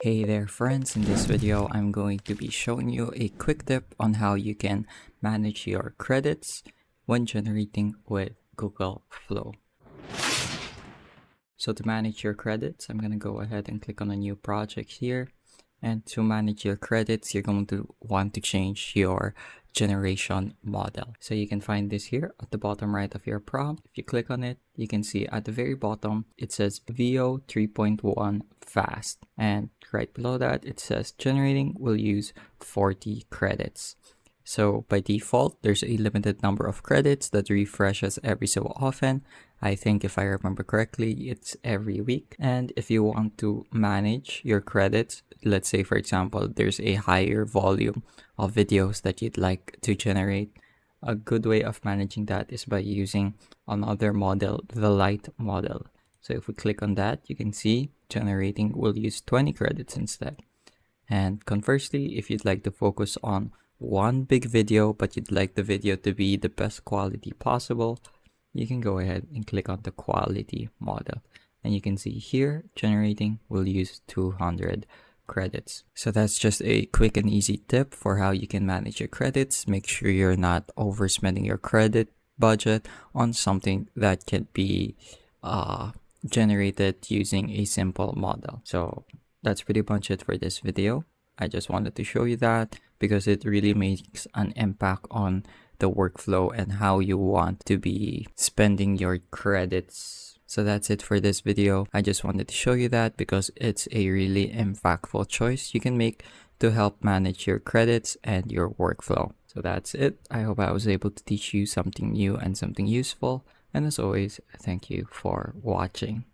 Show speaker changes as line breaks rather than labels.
Hey there friends, in this video I'm going to be showing you a quick tip on how you can manage your credits when generating with Google Flow. So to manage your credits, I'm going to go ahead and click on a new project here. And to manage your credits, you're going to want to change your generation model. So you can find this here at the bottom right of your prompt. If you click on it, you can see at the very bottom, it says VO 3.1 fast. And right below that, it says generating will use 40 credits. So by default, there's a limited number of credits that refreshes every so often. I think if I remember correctly, it's every week. And if you want to manage your credits, let's say for example, there's a higher volume of videos that you'd like to generate, a good way of managing that is by using another model, the light model. So if we click on that, you can see generating will use 20 credits instead. And conversely, if you'd like to focus on one big video, but you'd like the video to be the best quality possible, you can go ahead and click on the quality model. And you can see here, generating will use 200 credits. So that's just a quick and easy tip for how you can manage your credits. Make sure you're not overspending your credit budget on something that can be generated using a simple model. So that's pretty much it for this video. I just wanted to show you that because it really makes an impact on the workflow and how you want to be spending your credits. So that's it for this video. I just wanted to show you that because it's a really impactful choice you can make to help manage your credits and your workflow. So that's it. I hope I was able to teach you something new and something useful. And as always, thank you for watching.